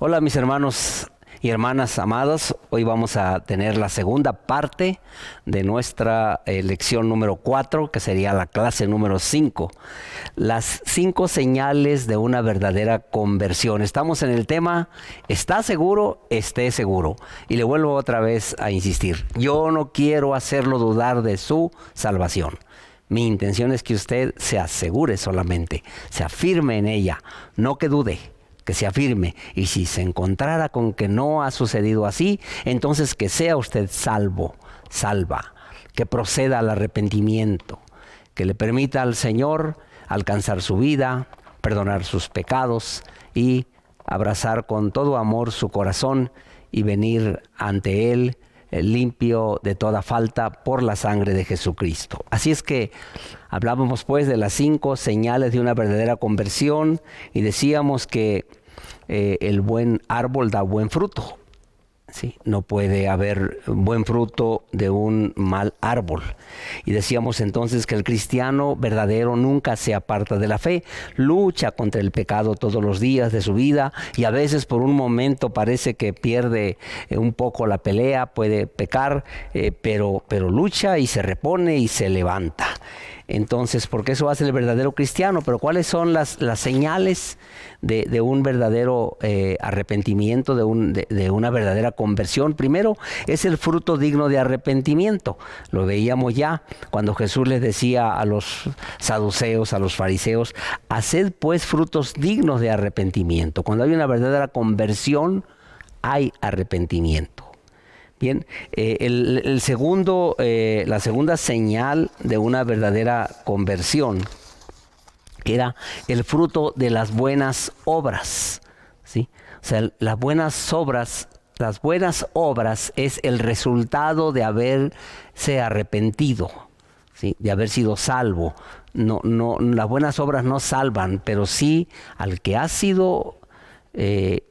Hola mis hermanos y hermanas amados, hoy vamos a tener la segunda parte de nuestra lección número 4, que sería la clase número 5. Las 5 señales de una verdadera conversión. Estamos en el tema, ¿está seguro? Esté seguro. Y le vuelvo otra vez a insistir, yo no quiero hacerlo dudar de su salvación. Mi intención es que usted se asegure solamente, se afirme en ella, no que dude, que se afirme. Y si se encontrara con que no ha sucedido así, entonces que sea usted salva, que proceda al arrepentimiento, que le permita al Señor alcanzar su vida, perdonar sus pecados y abrazar con todo amor su corazón y venir ante Él limpio de toda falta por la sangre de Jesucristo. Así es que hablábamos pues de las 5 señales de una verdadera conversión y decíamos que el buen árbol da buen fruto. ¿Sí? No puede haber buen fruto de un mal árbol. Y decíamos entonces que el cristiano verdadero nunca se aparta de la fe, lucha contra el pecado todos los días de su vida y a veces por un momento parece que pierde un poco la pelea, puede pecar, pero lucha y se repone y se levanta. Entonces, porque eso hace el verdadero cristiano. Pero ¿cuáles son las señales de un verdadero arrepentimiento, de una verdadera conversión? Primero, es el fruto digno de arrepentimiento. Lo veíamos ya cuando Jesús les decía a los saduceos, a los fariseos, haced pues frutos dignos de arrepentimiento. Cuando hay una verdadera conversión, hay arrepentimiento. Bien, la segunda señal de una verdadera conversión era el fruto de las buenas obras, ¿sí? O sea, las buenas obras es el resultado de haberse arrepentido, ¿sí? De haber sido salvo. No, las buenas obras no salvan, pero sí al que ha sido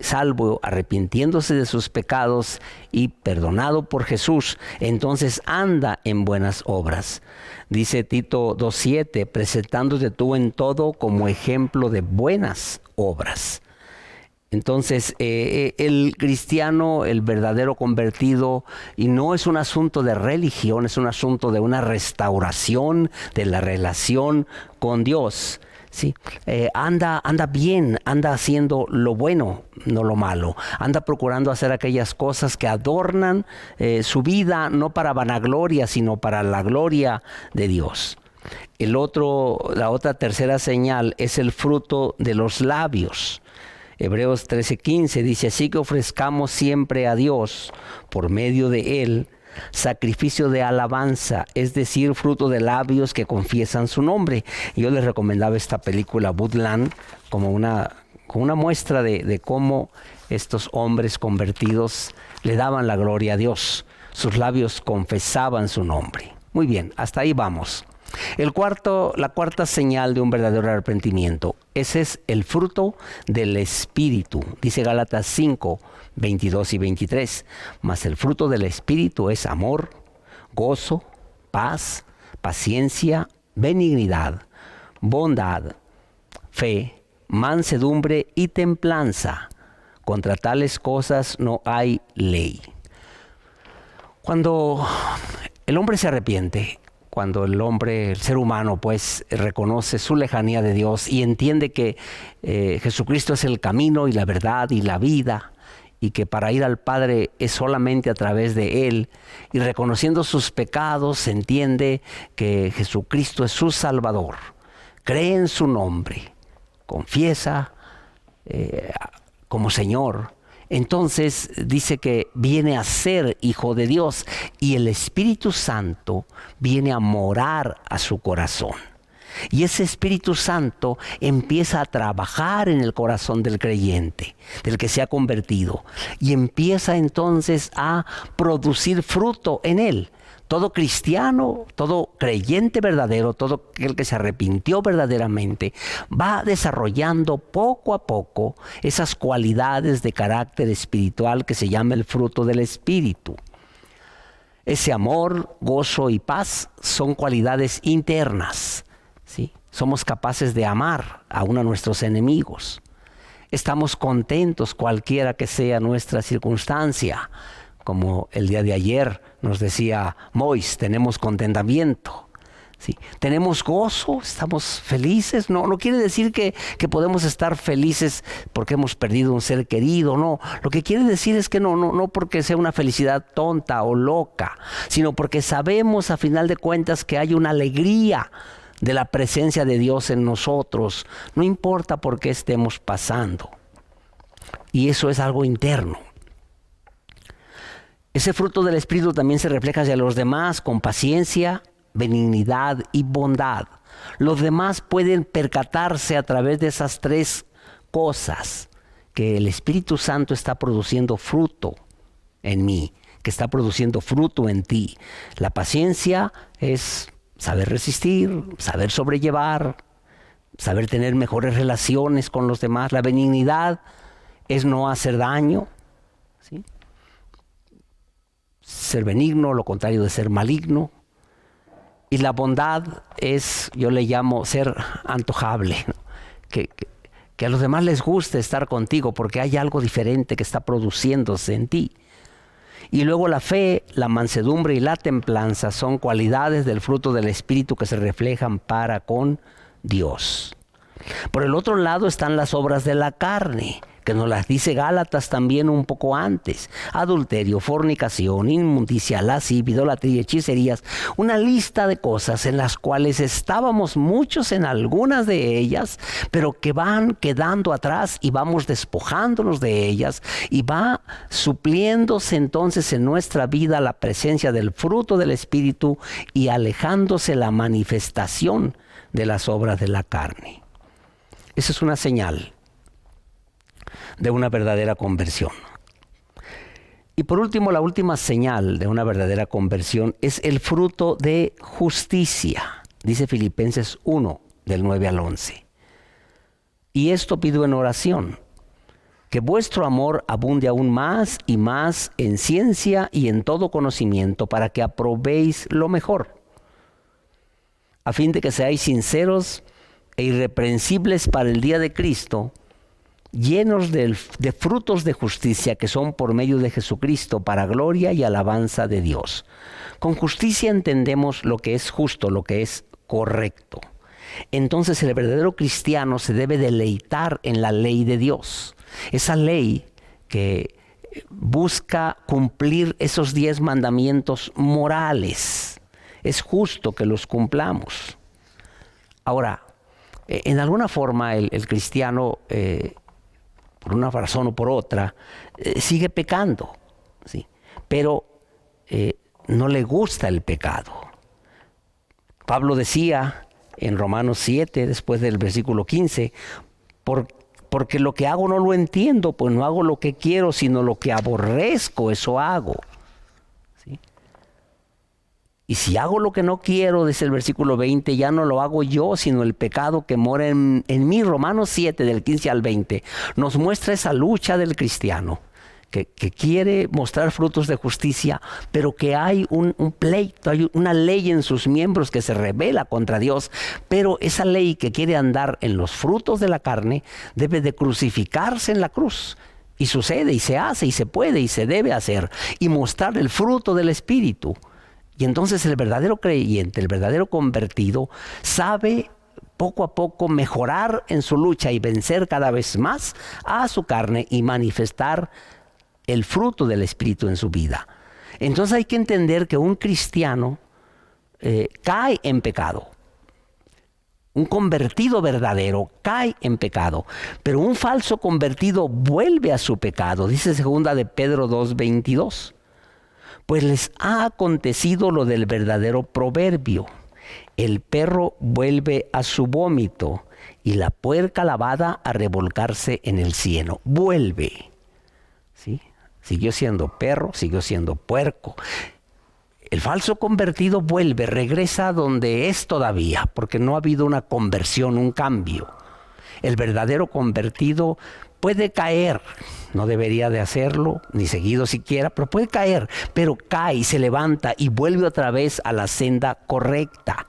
salvo, arrepintiéndose de sus pecados y perdonado por Jesús, entonces anda en buenas obras. Dice Tito 2:7, presentándote tú en todo como ejemplo de buenas obras. Entonces, el cristiano, el verdadero convertido, y no es un asunto de religión, es un asunto de una restauración de la relación con Dios. Sí, anda bien, anda haciendo lo bueno, no lo malo. Anda procurando hacer aquellas cosas que adornan su vida, no para vanagloria, sino para la gloria de Dios. La otra tercera señal es el fruto de los labios. Hebreos 13:15 dice, así que ofrezcamos siempre a Dios, por medio de Él, sacrificio de alabanza, es decir, fruto de labios que confiesan su nombre. Yo les recomendaba esta película Woodland como una muestra de cómo estos hombres convertidos le daban la gloria a Dios. Sus labios confesaban su nombre. Muy bien, hasta ahí vamos. La cuarta señal de un verdadero arrepentimiento, ese es el fruto del Espíritu. Dice Gálatas 5:22 y 23. Mas el fruto del Espíritu es amor, gozo, paz, paciencia, benignidad, bondad, fe, mansedumbre y templanza. Contra tales cosas no hay ley. Cuando el hombre se arrepiente, cuando el ser humano, pues, reconoce su lejanía de Dios y entiende que Jesucristo es el camino y la verdad y la vida, y que para ir al Padre es solamente a través de Él, y reconociendo sus pecados, entiende que Jesucristo es su Salvador, cree en su nombre, confiesa como Señor. Entonces dice que viene a ser hijo de Dios y el Espíritu Santo viene a morar a su corazón. Y ese Espíritu Santo empieza a trabajar en el corazón del creyente, del que se ha convertido, y empieza entonces a producir fruto en él. Todo cristiano, todo creyente verdadero, todo aquel que se arrepintió verdaderamente, va desarrollando poco a poco esas cualidades de carácter espiritual que se llama el fruto del Espíritu. Ese amor, gozo y paz son cualidades internas, ¿sí? Somos capaces de amar aún a nuestros enemigos. Estamos contentos cualquiera que sea nuestra circunstancia. Como el día de ayer nos decía Mois, tenemos contentamiento. ¿Sí? Tenemos gozo, estamos felices. No quiere decir que podemos estar felices porque hemos perdido un ser querido. No, lo que quiere decir es que no porque sea una felicidad tonta o loca, sino porque sabemos a final de cuentas que hay una alegría de la presencia de Dios en nosotros. No importa por qué estemos pasando. Y eso es algo interno. Ese fruto del Espíritu también se refleja hacia los demás con paciencia, benignidad y bondad. Los demás pueden percatarse a través de esas tres cosas, que el Espíritu Santo está produciendo fruto en mí, que está produciendo fruto en ti. La paciencia es saber resistir, saber sobrellevar, saber tener mejores relaciones con los demás. La benignidad es no hacer daño, ¿sí? Ser benigno, lo contrario de ser maligno. Y la bondad es, yo le llamo ser antojable, ¿no? Que a los demás les guste estar contigo porque hay algo diferente que está produciéndose en ti. Y luego la fe, la mansedumbre y la templanza son cualidades del fruto del Espíritu que se reflejan para con Dios. Por el otro lado están las obras de la carne, que nos las dice Gálatas también un poco antes: adulterio, fornicación, inmundicia, lascivia, idolatría, hechicerías, una lista de cosas en las cuales estábamos muchos en algunas de ellas, pero que van quedando atrás y vamos despojándonos de ellas, y va supliéndose entonces en nuestra vida la presencia del fruto del Espíritu y alejándose la manifestación de las obras de la carne. Esa es una señal de una verdadera conversión. Y por último, la última señal de una verdadera conversión es el fruto de justicia. Dice Filipenses 1, del 9 al 11. Y esto pido en oración, que vuestro amor abunde aún más y más en ciencia y en todo conocimiento, para que aprobéis lo mejor, a fin de que seáis sinceros e irreprensibles para el día de Cristo, llenos de frutos de justicia que son por medio de Jesucristo, para gloria y alabanza de Dios. Con justicia entendemos lo que es justo, lo que es correcto. Entonces el verdadero cristiano se debe deleitar en la ley de Dios. Esa ley que busca cumplir esos 10 mandamientos morales. Es justo que los cumplamos. Ahora, en alguna forma el cristiano, por una razón o por otra, sigue pecando, ¿sí? Pero no le gusta el pecado. Pablo decía en Romanos 7, después del versículo 15, porque lo que hago no lo entiendo, pues no hago lo que quiero, sino lo que aborrezco, eso hago. ¿Sí? Y si hago lo que no quiero, dice el versículo 20, ya no lo hago yo, sino el pecado que mora en mí. Romanos 7, del 15 al 20, nos muestra esa lucha del cristiano, que quiere mostrar frutos de justicia, pero que hay un pleito, hay una ley en sus miembros que se rebela contra Dios. Pero esa ley que quiere andar en los frutos de la carne debe de crucificarse en la cruz. Y sucede, y se hace, y se puede, y se debe hacer, y mostrar el fruto del Espíritu. Y entonces el verdadero creyente, el verdadero convertido, sabe poco a poco mejorar en su lucha y vencer cada vez más a su carne y manifestar el fruto del Espíritu en su vida. Entonces hay que entender que un cristiano cae en pecado. Un convertido verdadero cae en pecado, pero un falso convertido vuelve a su pecado. Dice 2 de Pedro 2:22. Pues les ha acontecido lo del verdadero proverbio: el perro vuelve a su vómito y la puerca lavada a revolcarse en el cieno. Vuelve. ¿Sí? Siguió siendo perro, siguió siendo puerco. El falso convertido vuelve, regresa donde es todavía, porque no ha habido una conversión, un cambio. El verdadero convertido puede caer, no debería de hacerlo, ni seguido siquiera, pero puede caer, pero cae y se levanta y vuelve otra vez a la senda correcta.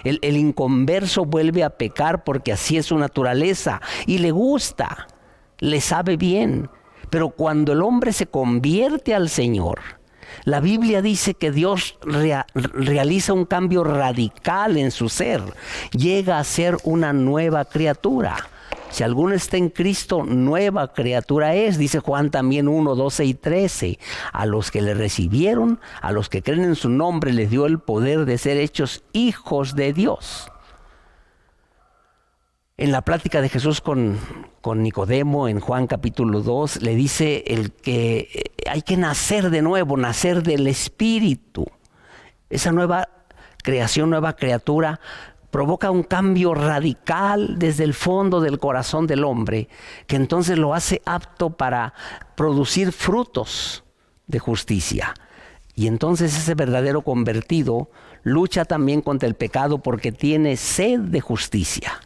El inconverso vuelve a pecar porque así es su naturaleza y le gusta. le sabe bien. Pero cuando el hombre se convierte al Señor, la Biblia dice que Dios realiza un cambio radical en su ser. Llega a ser una nueva criatura. Si alguno está en Cristo, nueva criatura es, dice Juan también 1, 12 y 13. A los que le recibieron, a los que creen en su nombre, les dio el poder de ser hechos hijos de Dios. En la plática de Jesús con Nicodemo, en Juan capítulo 2, le dice el que hay que nacer de nuevo, nacer del Espíritu. Esa nueva creación, nueva criatura, provoca un cambio radical desde el fondo del corazón del hombre, que entonces lo hace apto para producir frutos de justicia. Y entonces ese verdadero convertido lucha también contra el pecado porque tiene sed de justicia.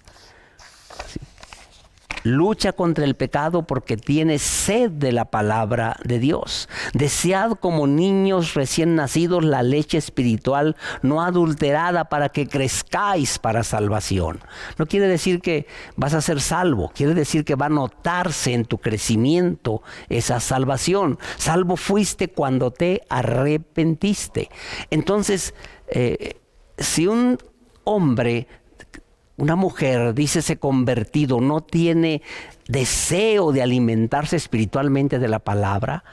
Lucha contra el pecado porque tiene sed de la palabra de Dios. Desead como niños recién nacidos la leche espiritual no adulterada para que crezcáis para salvación. No quiere decir que vas a ser salvo, quiere decir que va a notarse en tu crecimiento esa salvación. Salvo fuiste cuando te arrepentiste. Entonces, si un hombre, una mujer, dícese convertido, no tiene deseo de alimentarse espiritualmente de la palabra,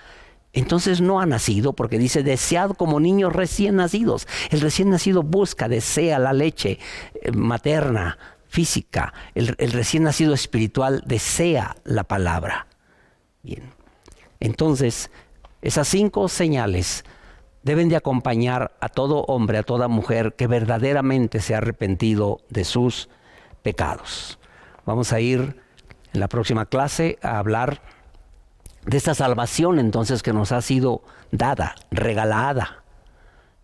entonces no ha nacido, porque dice, desead como niños recién nacidos. El recién nacido busca, desea la leche materna, física. El recién nacido espiritual desea la palabra. Bien. Entonces, esas 5 señales deben de acompañar a todo hombre, a toda mujer que verdaderamente se ha arrepentido de sus pecados. Vamos a ir en la próxima clase a hablar de esta salvación entonces que nos ha sido dada, regalada.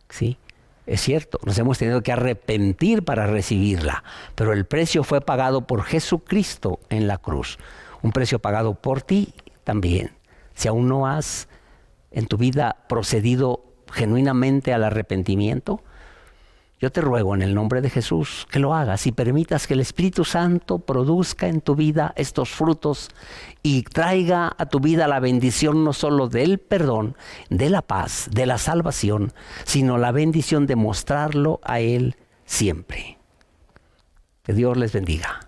¿Sí? Es cierto, nos hemos tenido que arrepentir para recibirla, pero el precio fue pagado por Jesucristo en la cruz. Un precio pagado por ti también. Si aún no has en tu vida procedido genuinamente al arrepentimiento, yo te ruego en el nombre de Jesús que lo hagas y permitas que el Espíritu Santo produzca en tu vida estos frutos y traiga a tu vida la bendición no solo del perdón, de la paz, de la salvación, sino la bendición de mostrarlo a Él siempre. Que Dios les bendiga.